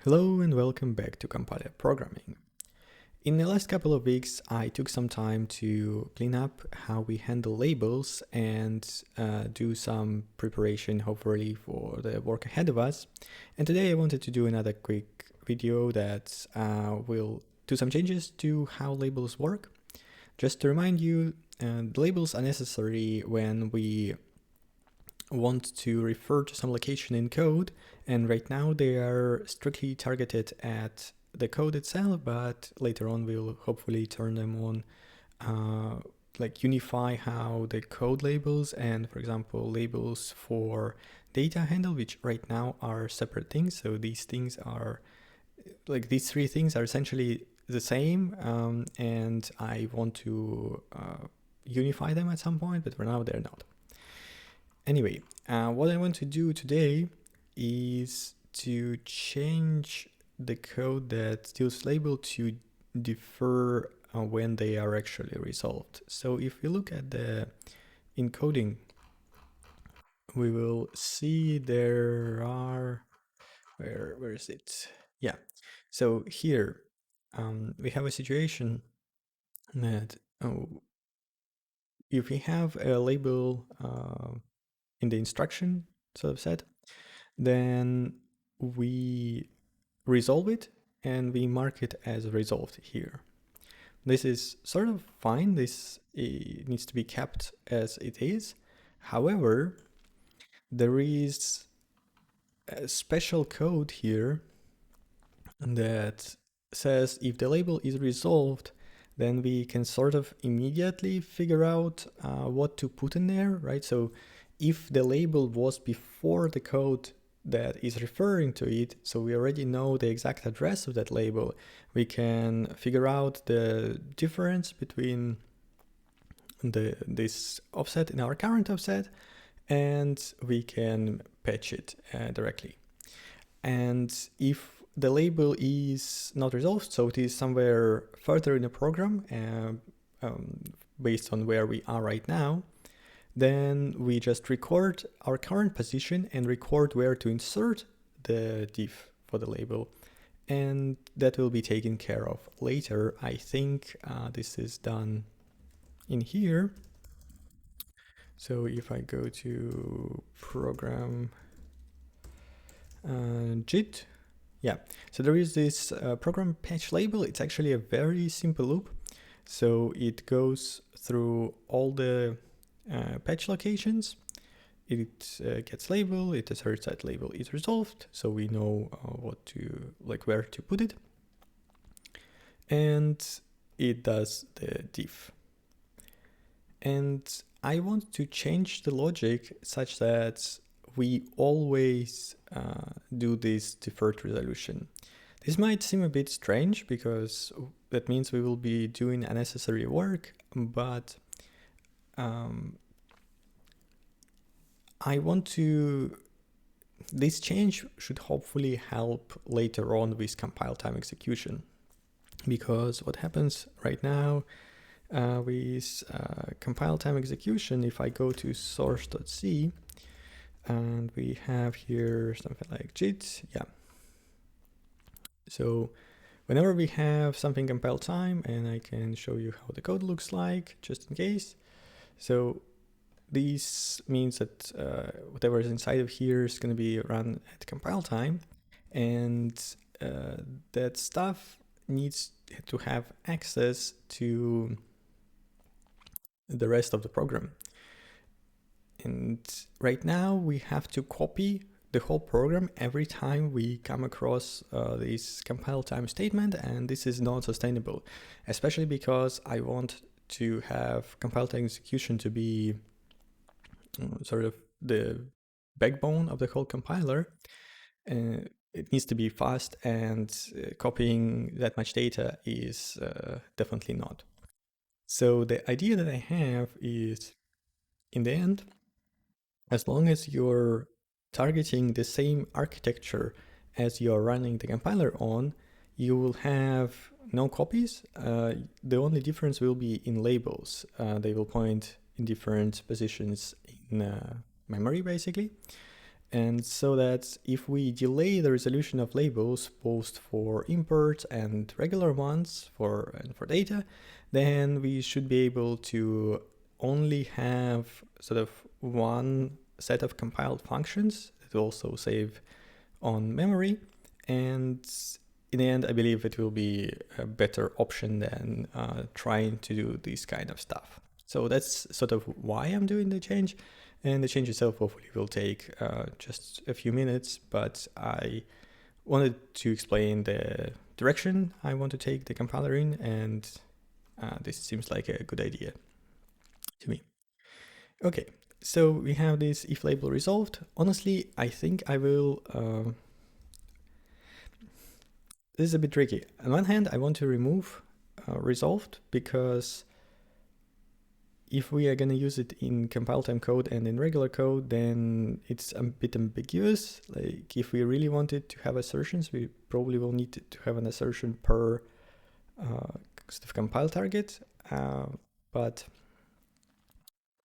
Hello and welcome back to Compiler Programming. In the last couple of weeks, I took some time to clean up how we handle labels and do some preparation, hopefully, for the work ahead of us. And today I wanted to do another quick video that will do some changes to how labels work. Just to remind you, labels are necessary when we want to refer to some location in code, and right now they are strictly targeted at the code itself, but later on we'll hopefully turn them on, like unify how the code labels and, for example, labels for data handle, which right now are separate things. So these things are like these three things are essentially the same, and I want to unify them at some point, but for now they're not. Anyway, what I want to do today is to change the code that steals label to defer when they are actually resolved. So if we look at the encoding, we will see there are, where is it? Yeah, so here we have a situation that if we have a label in the instruction sort of set, then we resolve it and we mark it as resolved here. This is sort of fine. This needs to be kept as it is. However, there is a special code here that says if the label is resolved, then we can sort of immediately figure out what to put in there, right? So if the label was before the code that is referring to it, so we already know the exact address of that label, we can figure out the difference between this offset in our current offset, and we can patch it directly. And if the label is not resolved, so it is somewhere further in the program, based on where we are right now, then we just record our current position and record where to insert the diff for the label. And that will be taken care of later. I think this is done in here. So if I go to program JIT, yeah, so there is this program patch label. It's actually a very simple loop. So it goes through all the patch locations. It gets label, it asserts that label is resolved, so we know where to put it. And it does the diff. And I want to change the logic such that we always do this deferred resolution. This might seem a bit strange because that means we will be doing unnecessary work, but I want to, this change should hopefully help later on with compile time execution, because what happens right now with compile time execution, if I go to source.c and we have here something like JIT, yeah. So whenever we have something compile time, and I can show you how the code looks like just in case. So this means that whatever is inside of here is going to be run at compile time, and that stuff needs to have access to the rest of the program. And right now we have to copy the whole program every time we come across this compile time statement, and this is not sustainable, especially because I want to have compile time execution to be sort of the backbone of the whole compiler. It needs to be fast, and copying that much data is definitely not. So the idea that I have is, in the end, as long as you're targeting the same architecture as you're running the compiler on, you will have no copies. The only difference will be in labels. They will point in different positions in memory, basically. And so that if we delay the resolution of labels both for import and regular ones for data, then we should be able to only have sort of one set of compiled functions that also save on memory. And in the end, I believe it will be a better option than trying to do this kind of stuff. So that's sort of why I'm doing the change. And the change itself hopefully will take just a few minutes, but I wanted to explain the direction I want to take the compiler in, and this seems like a good idea to me. Okay, so we have this if label resolved. Honestly, I think I will this is a bit tricky. On one hand, I want to remove resolved because if we are going to use it in compile time code and in regular code, then it's a bit ambiguous. Like if we really wanted to have assertions, we probably will need to have an assertion per sort of compile target. But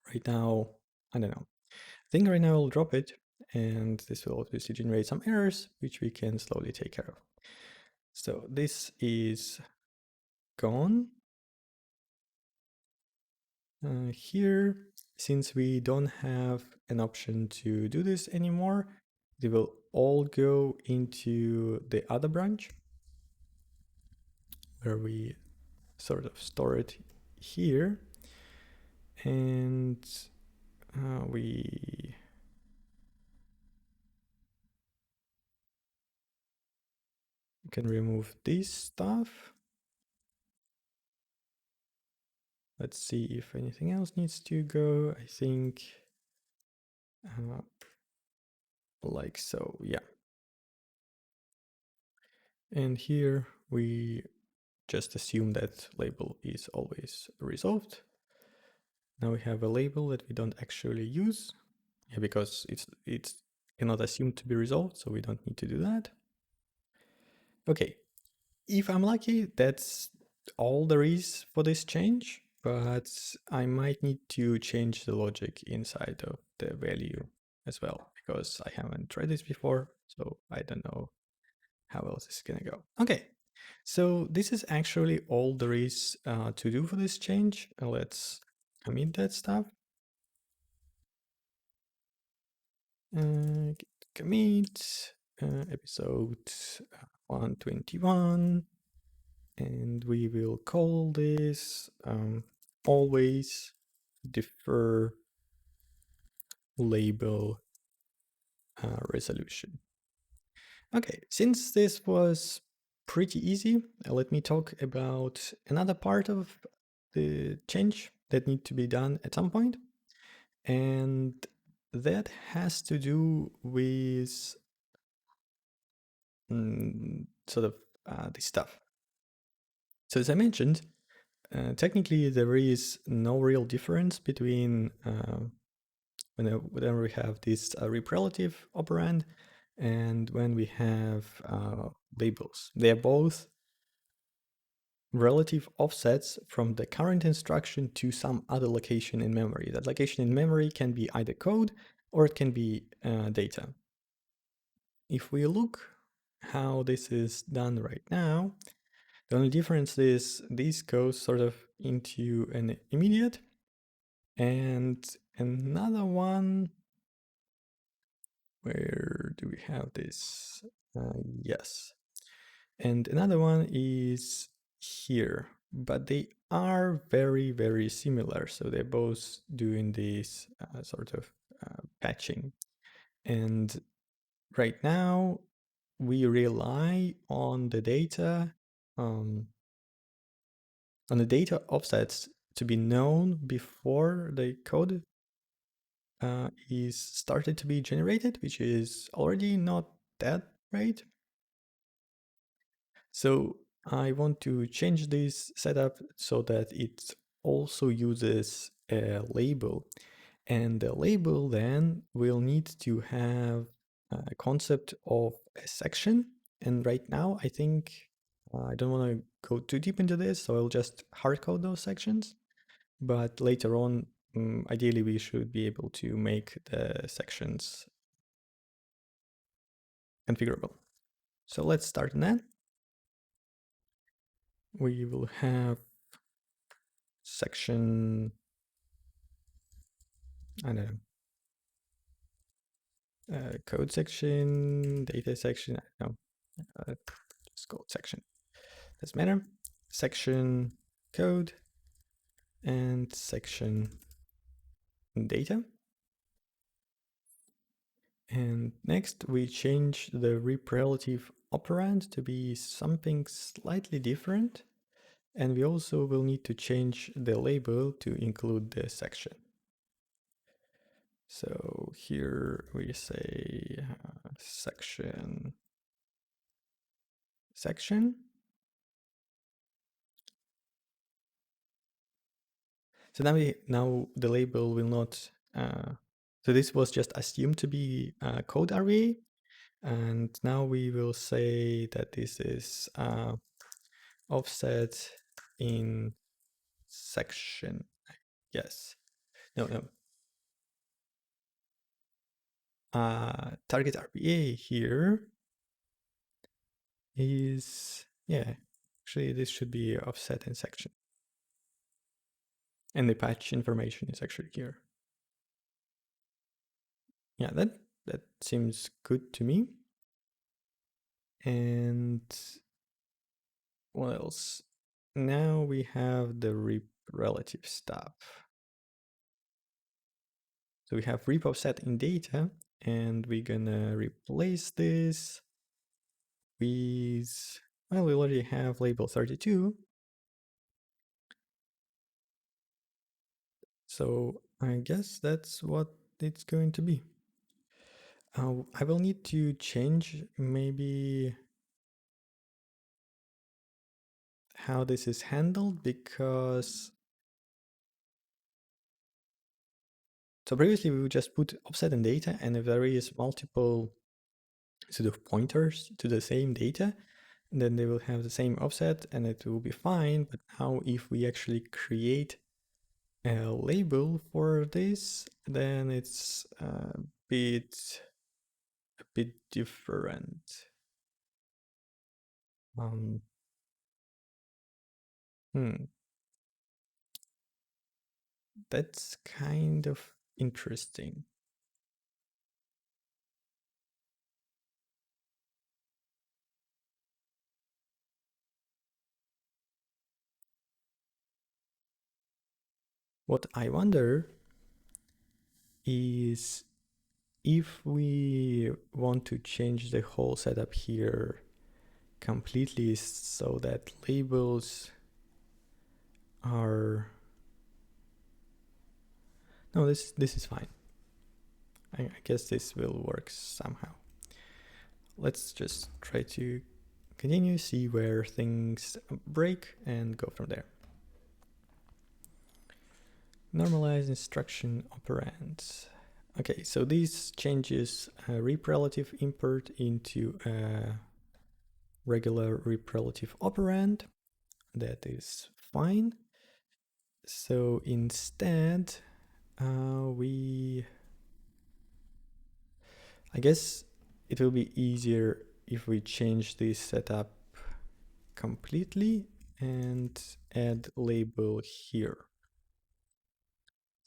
right now, I don't know. I think right now I'll drop it, and this will obviously generate some errors, which we can slowly take care of. So this is gone. Here, since we don't have an option to do this anymore, they will all go into the other branch where we sort of store it here. And we can remove this stuff. Let's see if anything else needs to go. I think like so, yeah. And here we just assume that label is always resolved. Now we have a label that we don't actually use, yeah, because it's cannot assumed to be resolved, so we don't need to do that. Okay, if I'm lucky, that's all there is for this change, but I might need to change the logic inside of the value as well, because I haven't tried this before, so I don't know how else it's gonna go. Okay, so this is actually all there is to do for this change. Let's commit that stuff. Git commit episode 121, and we will call this always defer label resolution. Okay, since this was pretty easy, let me talk about another part of the change that need to be done at some point, and that has to do with sort of this stuff. So as I mentioned, technically there is no real difference between whenever we have this rep relative operand and when we have labels. They are both relative offsets from the current instruction to some other location in memory. That location in memory can be either code or it can be data. If we look how this is done right now, the only difference is this goes sort of into an immediate, and another one, where do we have this? Yes. And another one is here, but they are very, very similar. So they're both doing this sort of patching. And right now, we rely on the data offsets to be known before the code is started to be generated, which is already not that great. So I want to change this setup so that it also uses a label. And the label then will need to have a concept of a section. And right now, I think I don't want to go too deep into this, so I'll just hard code those sections. But later on, ideally, we should be able to make the sections configurable. So let's start on that. We will have section, I don't know, code section, data section, I don't know, just code section, doesn't matter. Section code and section data. And next we change the rep relative operand to be something slightly different. And we also will need to change the label to include the section. So here we say section. So now the label will not. So this was just assumed to be code array, and now we will say that this is offset in section. Yes. No. Target RPA here is, yeah, actually this should be offset in section. And the patch information is actually here. Yeah, that seems good to me. And what else? Now we have the rep relative stuff. So we have rep offset in data, and we're gonna replace this with, well, we already have label 32. So I guess that's what it's going to be. I will need to change maybe how this is handled, because so previously we would just put offset in data, and if there is multiple sort of pointers to the same data, then they will have the same offset and it will be fine. But now if we actually create a label for this, then it's a bit different. That's kind of interesting. What I wonder is if we want to change the whole setup here completely so that labels are, no, this is fine. I guess this will work somehow. Let's just try to continue, see where things break, and go from there. Normalize instruction operands. Okay, so this changes rep relative import into a regular rep relative operand. That is fine. So instead, I guess it will be easier if we change this setup completely and add label here.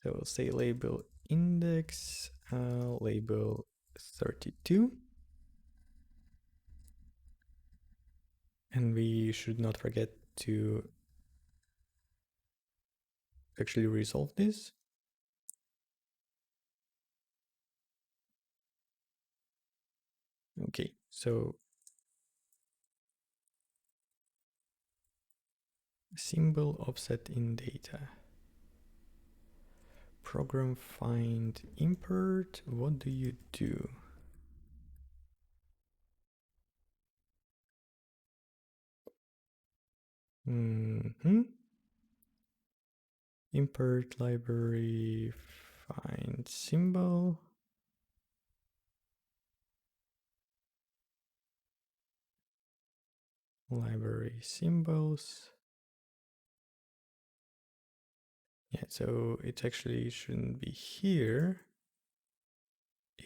So we'll say label index, label 32. And we should not forget to actually resolve this. Okay, so symbol offset in data. Program find import. What do you do? Import library find symbol. Library symbols. Yeah, so it actually shouldn't be here.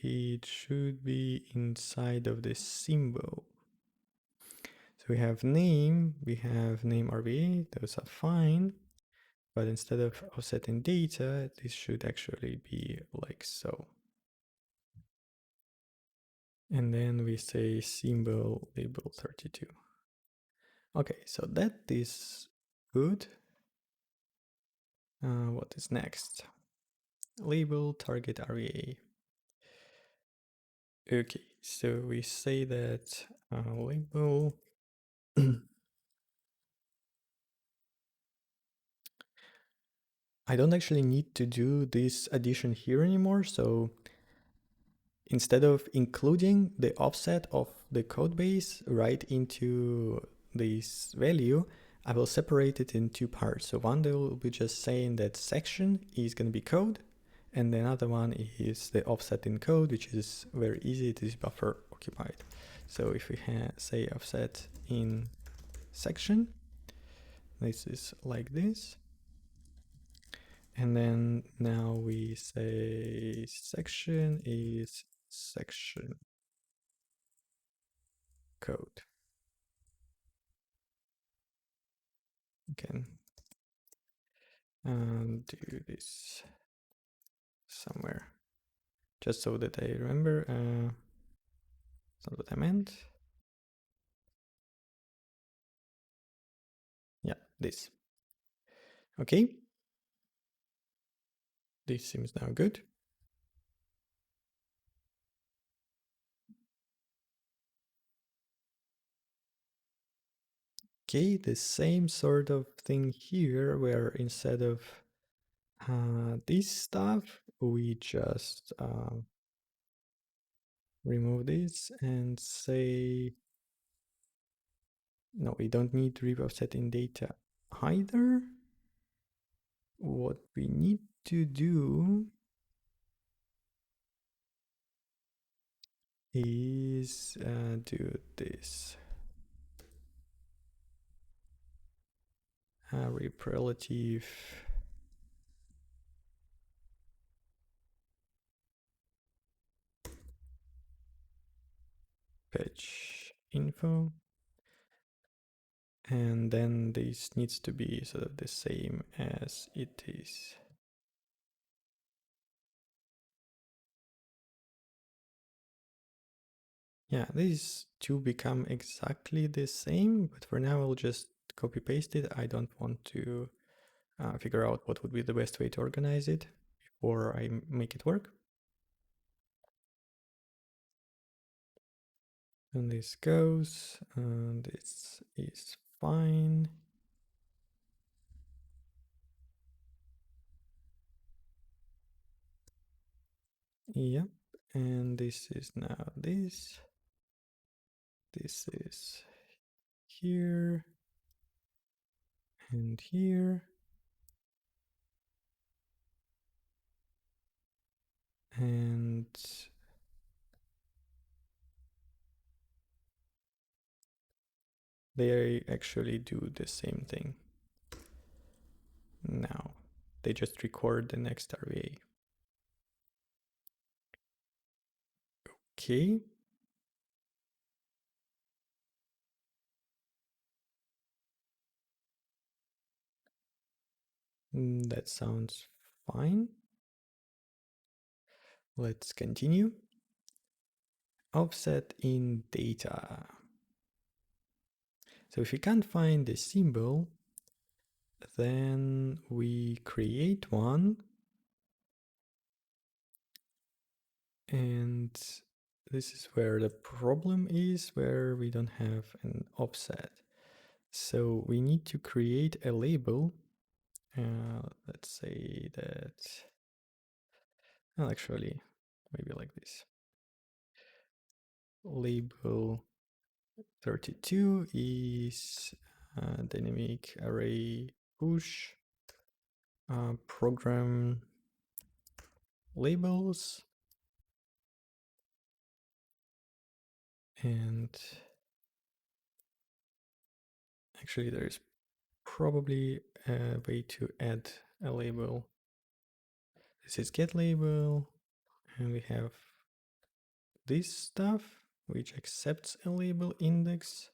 it should be inside of the symbol. So we have name RVA, those are fine. But instead of offsetting data, this should actually be like so. And then we say symbol label 32. Okay, so that is good. What is next? Label target REA. Okay, so we say that label I don't actually need to do this addition here anymore. So instead of including the offset of the code base right into this value, I will separate it in two parts. So one will be just saying that section is going to be code, and the other one is the offset in code, which is very easy. It is buffer occupied. So if we say offset in section, this is like this. And then now we say section is section code. You can do this somewhere just so that I remember. That's not what I meant. Yeah, this. Okay. This seems now good. Okay, the same sort of thing here where instead of this stuff, we just remove this and say, no, we don't need to offset in data either. What we need to do is do this. Rep relative patch info. And then this needs to be sort of the same as it is. Yeah, these two become exactly the same, but for now I'll just copy paste it. I don't want to figure out what would be the best way to organize it before I make it work. And this goes, and this is fine. Yep, and this is now this. This is here and here. And they actually do the same thing. Now they just record the next RVA. Okay. That sounds fine. Let's continue. Offset in data. So if we can't find the symbol, then we create one. And this is where the problem is, where we don't have an offset. So we need to create a label. Let's say that, well, actually, maybe like this. Label 32 is dynamic array push program labels, and actually there's probably a way to add a label. This is get label, and we have this stuff, which accepts a label index.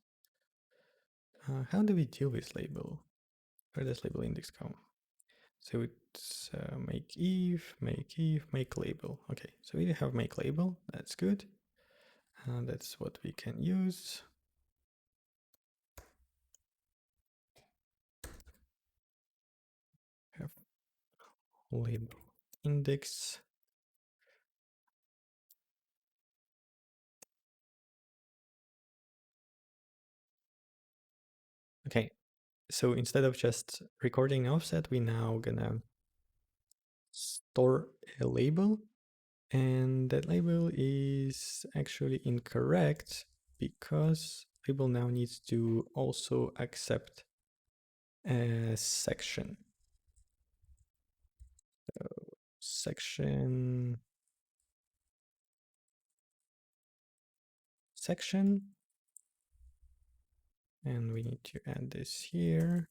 How do we deal with label? Where does label index come? So it's make if, make label. Okay, so we have make label, that's good. That's what we can use. Have label index. Okay, so instead of just recording offset, we now gonna store a label, and that label is actually incorrect because label now needs to also accept a section. So section and we need to add this here,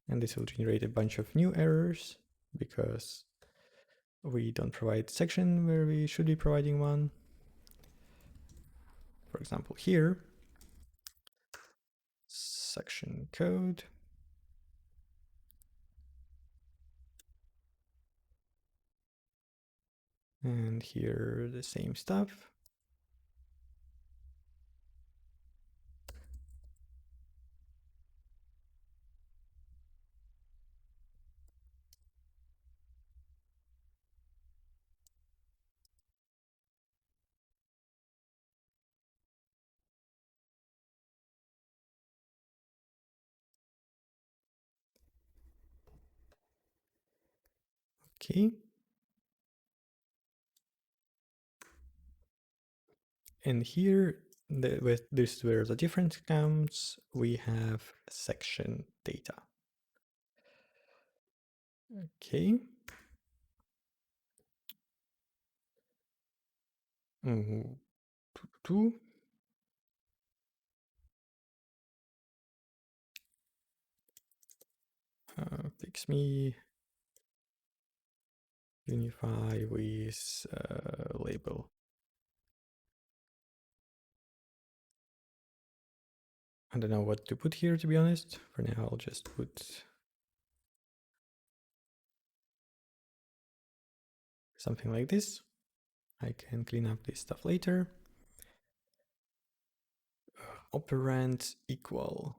and this will generate a bunch of new errors because we don't provide section where we should be providing one. For example, here, section code, and here the same stuff. Okay. And here, this is where the difference comes. We have section data. Okay. Two. Fix me unify with label. I don't know what to put here, to be honest. For now, I'll just put something like this. I can clean up this stuff later. Operand equal.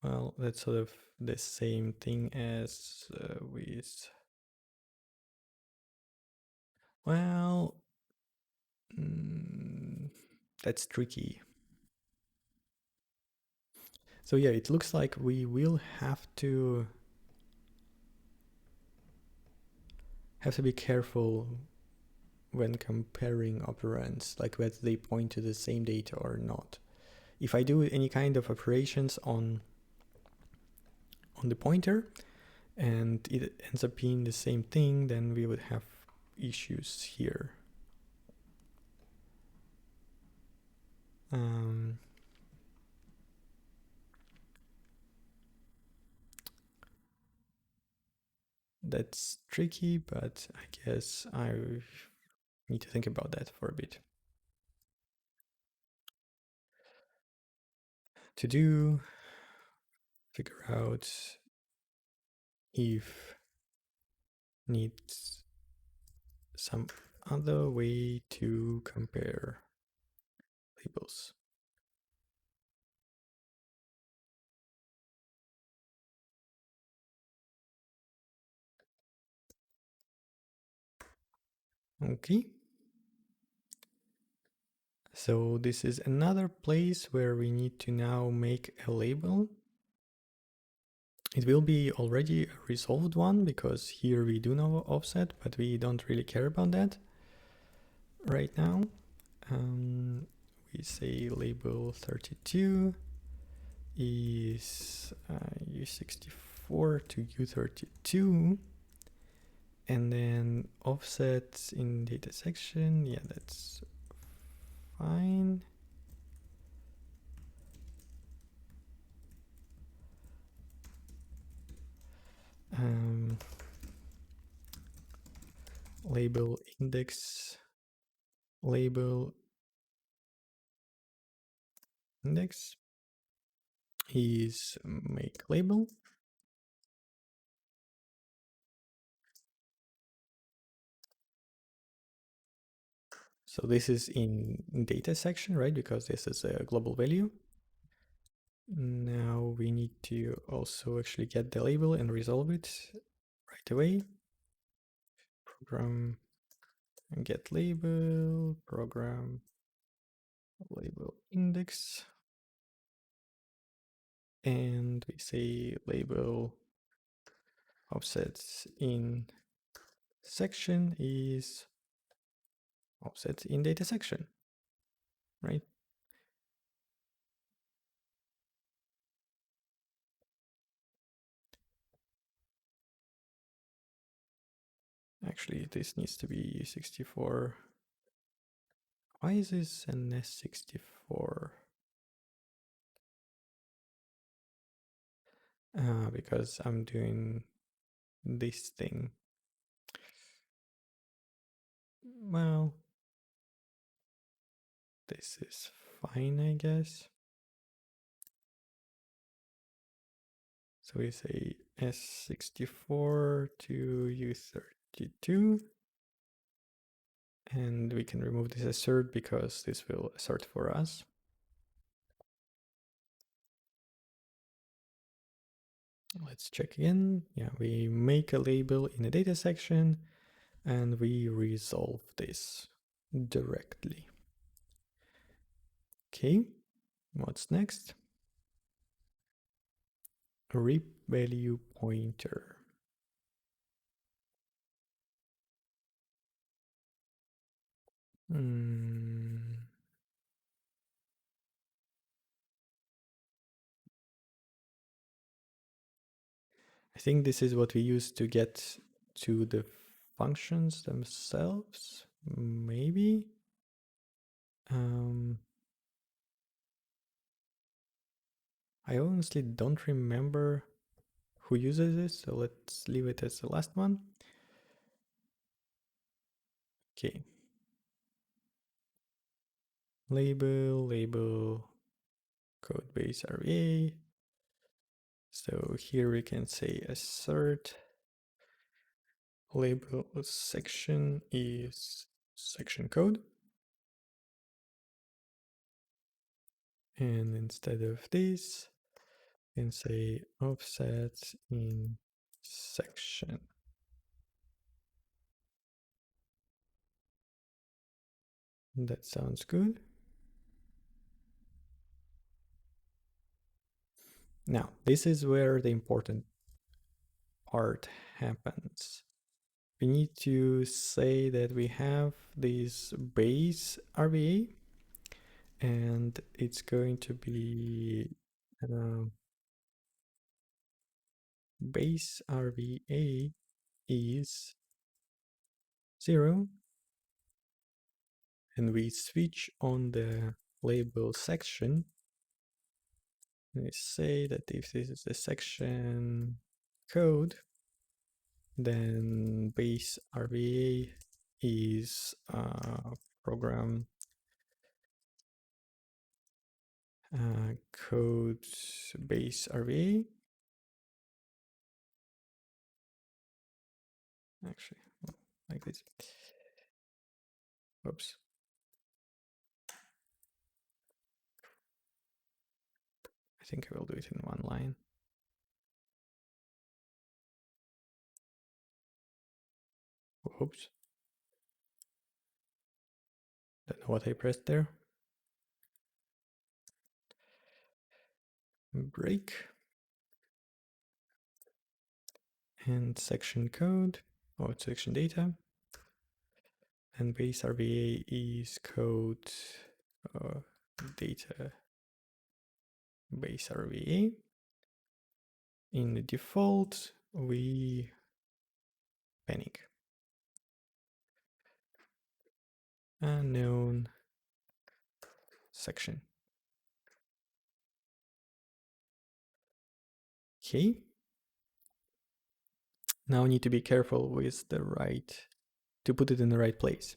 Well, that's sort of the same thing as with... Well, that's tricky. So yeah, it looks like we will have to be careful when comparing operands, like whether they point to the same data or not. If I do any kind of operations on the pointer and it ends up being the same thing, then we would have issues here. That's tricky, but I guess I need to think about that for a bit. To do, figure out if needs some other way to compare labels. Okay. So this is another place where we need to now make a label. It will be already a resolved one because here we do know offset, but we don't really care about that right now. We say label 32 is U64 to U32, and then offset in data section, yeah, that's fine. label index, label index is make label. So this is in data section, right? Because this is a global value. Now we need to also actually get the label and resolve it right away. Program get label, program label index. And we say label offsets in section is offset in data section, right? Actually, this needs to be 64. Why is this an S64? Because I'm doing this thing. Well, this is fine, I guess. So we say S64 to U32. And we can remove this assert because this will assert for us. Let's check again. Yeah, we make a label in a data section and we resolve this directly. Okay, what's next? Rip value pointer. I think this is what we use to get to the functions themselves, maybe. I honestly don't remember who uses this, so let's leave it as the last one. Okay. Label, code base RVA. So here we can say assert label section is section code. And instead of this, we can say offset in section. That sounds good. Now, this is where the important part happens. We need to say that we have this base RVA and it's going to be base RVA is 0 and we switch on the label section. We say that if this is the section code, then base RVA is program code base RVA. Actually, like this. Oops. I think I will do it in one line. Oops. Don't know what I pressed there. Break. And section code or section data. And base RVA is code data base RVA. In the default, we panic. Unknown section. Okay. Now we need to be careful with the right to put it in the right place.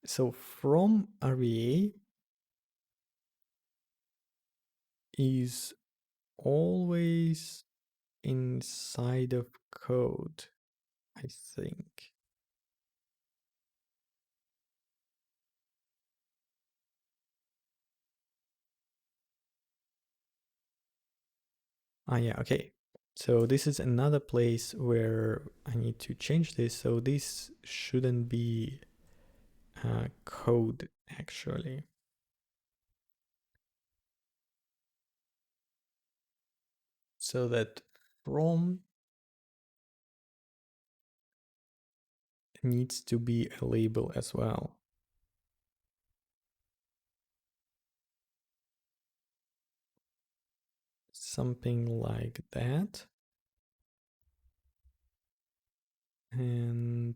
So from RVA is always inside of code, I think. Ah, yeah, okay. So this is another place where I need to change this. So this shouldn't be code actually. So that from needs to be a label as well. Something like that. And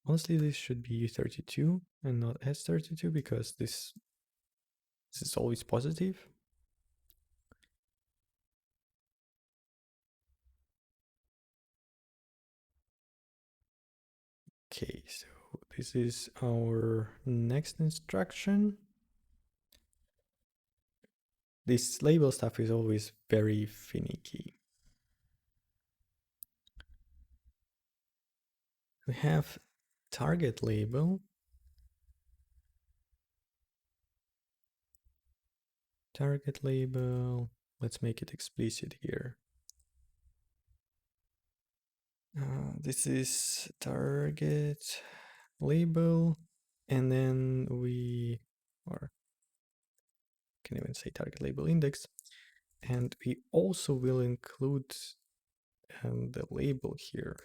honestly, this should be 32 and not S32 because this is always positive. Okay, so this is our next instruction. This label stuff is always very finicky. We have target label. Target label. Let's make it explicit here. This is target label, and then we, or can even say target label index, and we also will include the label here.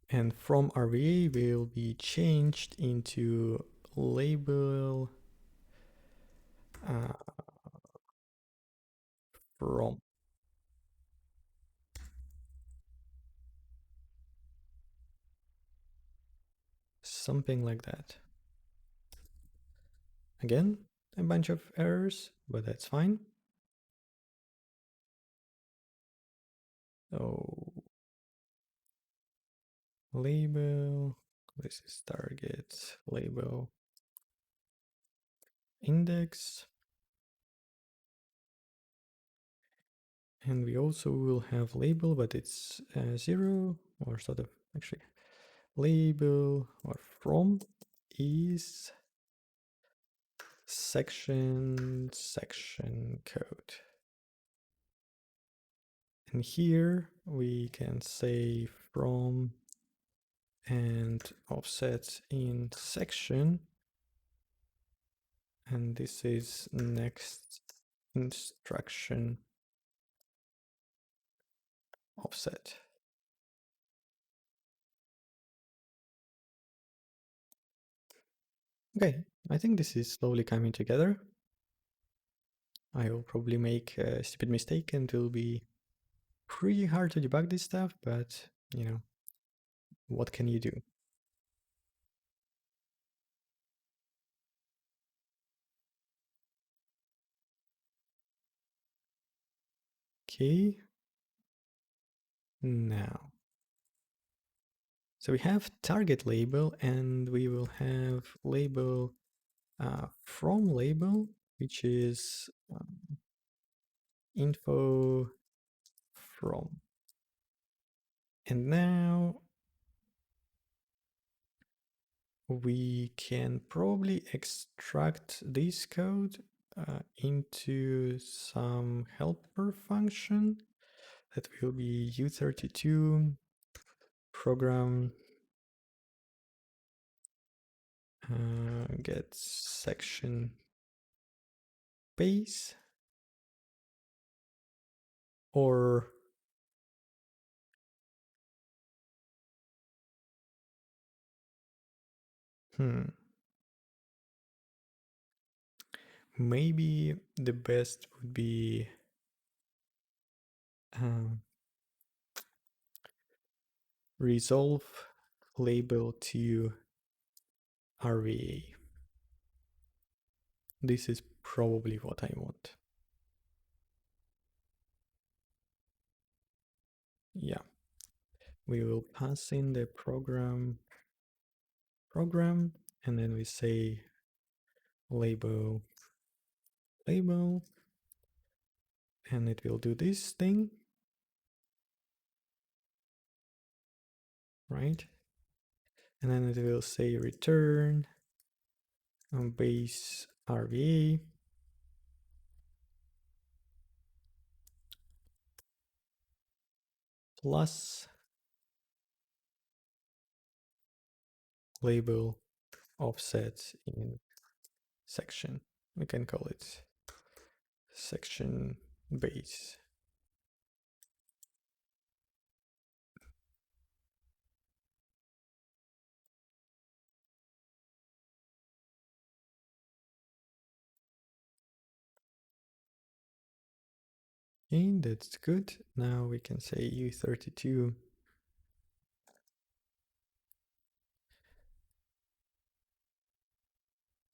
And from RVA will be changed into label from. Something like that. Again, a bunch of errors, but that's fine. So label, this is target label index. And we also will have label, but it's 0 or sort of actually label or from is section code. And here we can say from and offset in section. And this is next instruction offset. Okay, I think this is slowly coming together. I will probably make a stupid mistake and it will be pretty hard to debug this stuff, but you know, what can you do? Okay, now. So we have target label and we will have label from label, which is info from. And now we can probably extract this code into some helper function that will be u32 program get section base, or maybe the best would be resolve label to RVA. This is probably what I want. Yeah, we will pass in the program, and then we say label, and it will do this thing, right? And then it will say return base RVA plus label offset in section. We can call it section base. Okay, that's good. Now we can say U32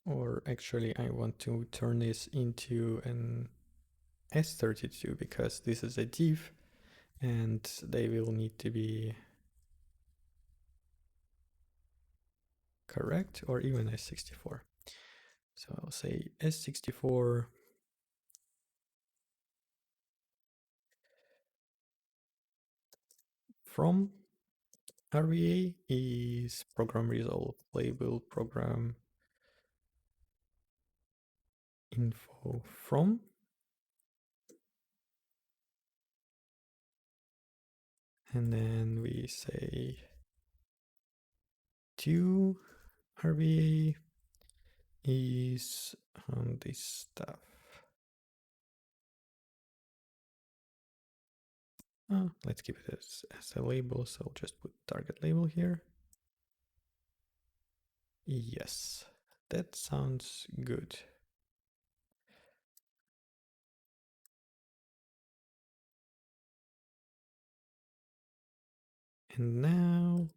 or actually I want to turn this into an S32 because this is a div and they will need to be correct, or even S64. So I'll say S64 from RVA is program result label program info from, and then we say to RVA is this stuff. Let's keep it as a label, so I'll just put target label here. Yes, that sounds good. And now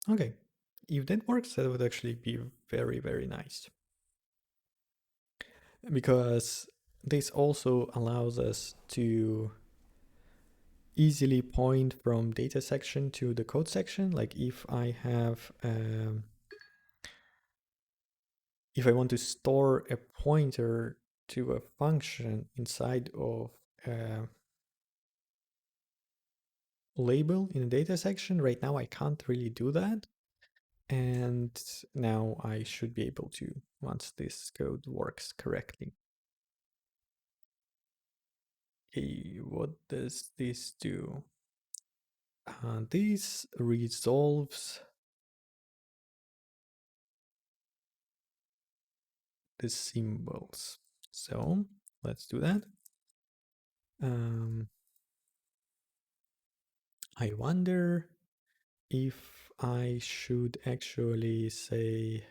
okay, if that works, that would actually be very, very nice. Because this also allows us to easily point from data section to the code section. Like if I have, if I want to store a pointer to a function inside of a label in the data section, right now I can't really do that. And now I should be able to once this code works correctly. Okay, what does this do? This resolves the symbols. So let's do that. I wonder if I should actually say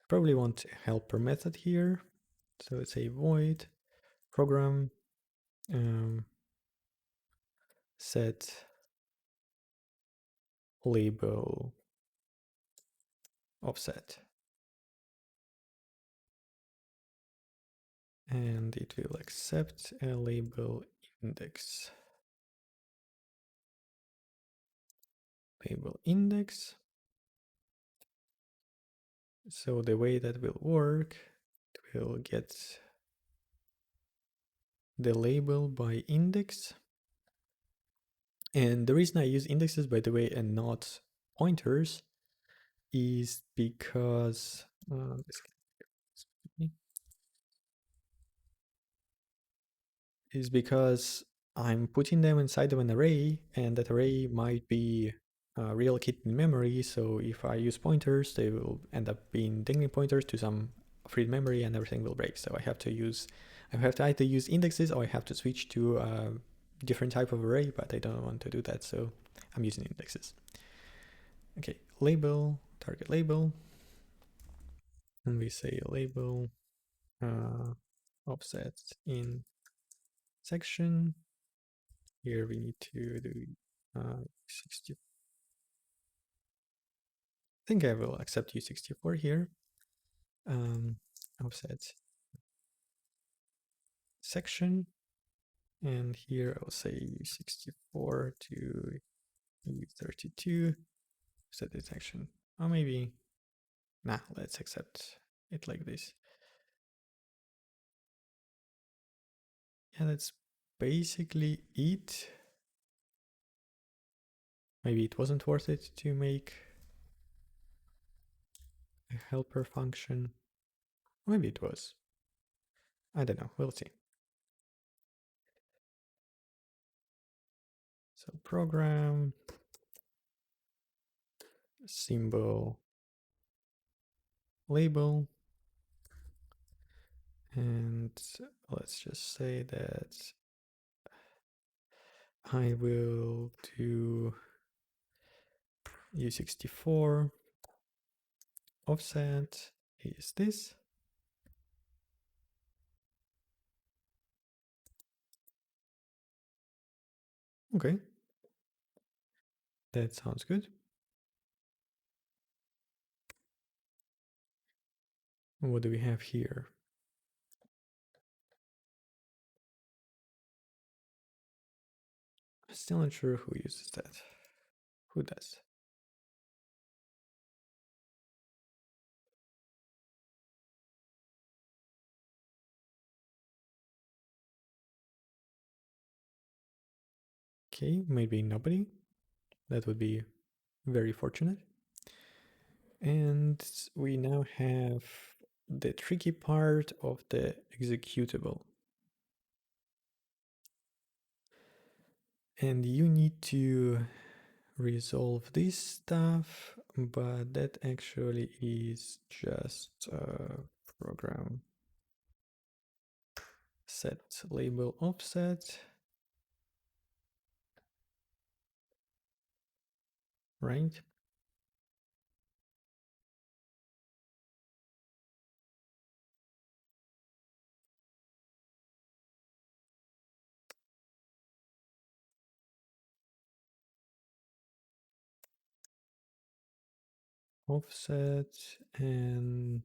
probably want a helper method here. So it's a void program set label offset. And it will accept a label index. Label index. So the way that will work, it will get the label by index. And the reason I use indexes, by the way, and not pointers is because I'm putting them inside of an array, and that array might be reallocated in memory. So if I use pointers, they will end up being dangling pointers to some free memory, and everything will break. So I have to either use indexes or I have to switch to a different type of array, but I don't want to do that, so I'm using indexes. Okay, label, target label, and we say label offset in section Here we need to do 60. I think I will accept U64 here. Offset section, and here I'll say U64 to U32 set detection. Or maybe, nah, let's accept it like this. Yeah, that's basically it. Maybe it wasn't worth it to make a helper function. Maybe it was. I don't know. We'll see. So program symbol label, and let's just say that I will do U64 offset is this. Okay, that sounds good. What do we have here? Still not sure who uses that. Who does? Okay, maybe nobody. That would be very fortunate. And we now have the tricky part of the executable. And you need to resolve this stuff, but that actually is just program set label offset, right? Offset, and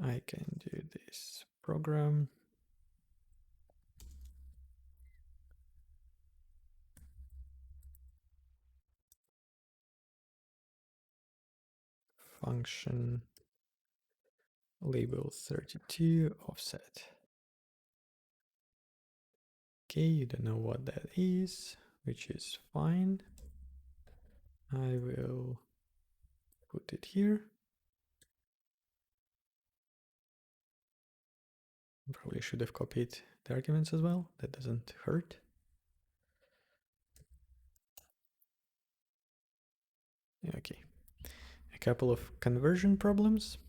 I can do this program function label 32 offset. Okay, you don't know what that is, which is fine. I will put it here. Probably should have copied the arguments as well. That doesn't hurt. Okay. A couple of conversion problems.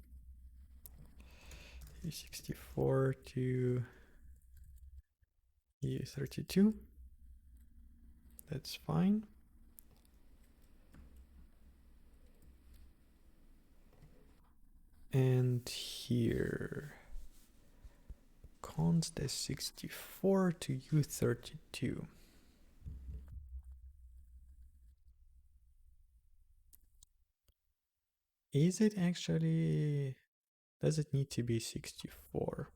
U64 to U32. That's fine. And here, const S64 to U32. Is it actually, does it need to be 64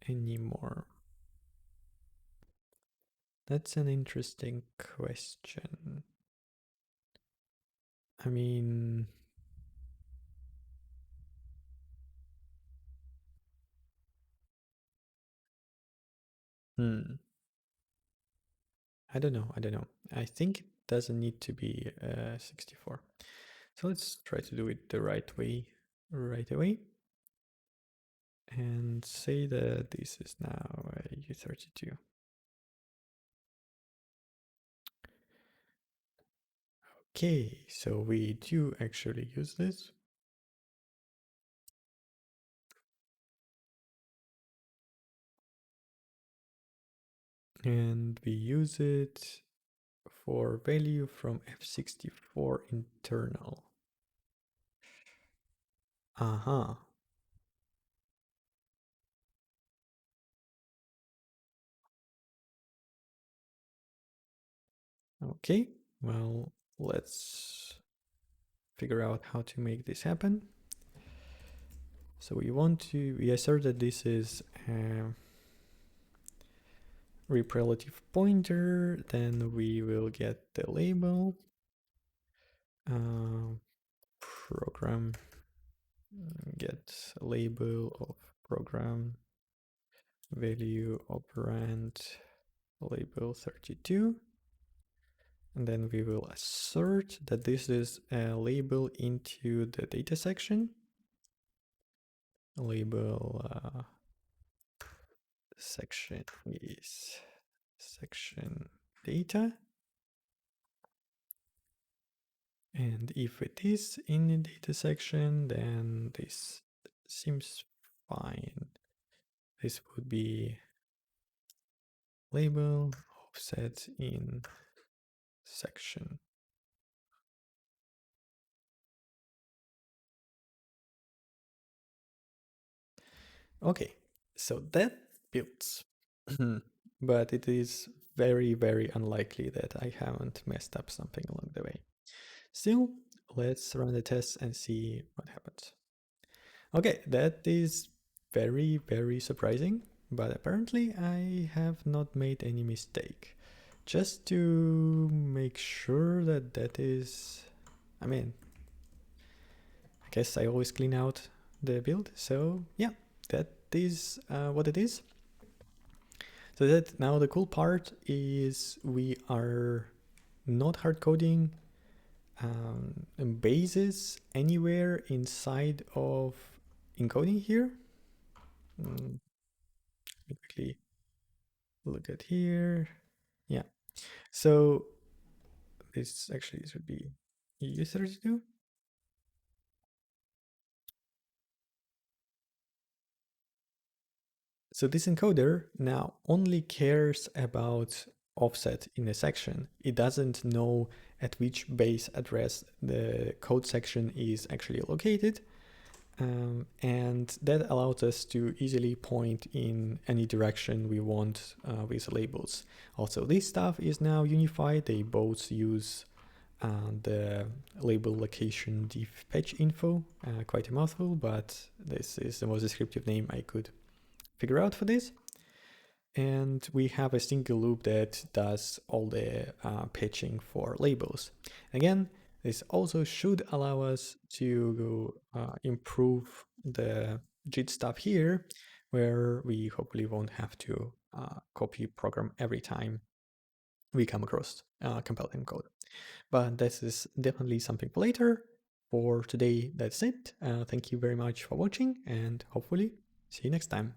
anymore? That's an interesting question. I mean, hmm. I don't know. I don't know. I think it doesn't need to be 64. So let's try to do it the right way right away. And say that this is now U32. Okay, so we do actually use this. And we use it for value from F64 internal. Aha. Okay, well, let's figure out how to make this happen. So we assert that this is a rep relative pointer, then we will get the label, program get label of program value operand label 32, and then we will assert that this is a label into the data section. Label section is section data, and if it is in the data section, then this seems fine. This would be label offset in section. Okay, so that builds, but it is very, very unlikely that I haven't messed up something along the way. Still, let's run the test and see what happens. Okay, that is very, very surprising, but apparently I have not made any mistake. Just to make sure that that is, I mean, I guess I always clean out the build, so yeah, that is what it is. So that now the cool part is we are not hard coding bases anywhere inside of encoding here. Let me quickly look at here. Yeah. So this actually should be EU32. So this encoder now only cares about offset in a section. It doesn't know at which base address the code section is actually located. And that allows us to easily point in any direction we want with labels. Also, this stuff is now unified. They both use the label location diff patch info, quite a mouthful, but this is the most descriptive name I could figure out for this. And we have a single loop that does all the patching for labels. Again, this also should allow us to improve the JIT stuff here, where we hopefully won't have to copy program every time we come across compiled code. But this is definitely something for later. For today, that's it. Thank you very much for watching, and hopefully see you next time.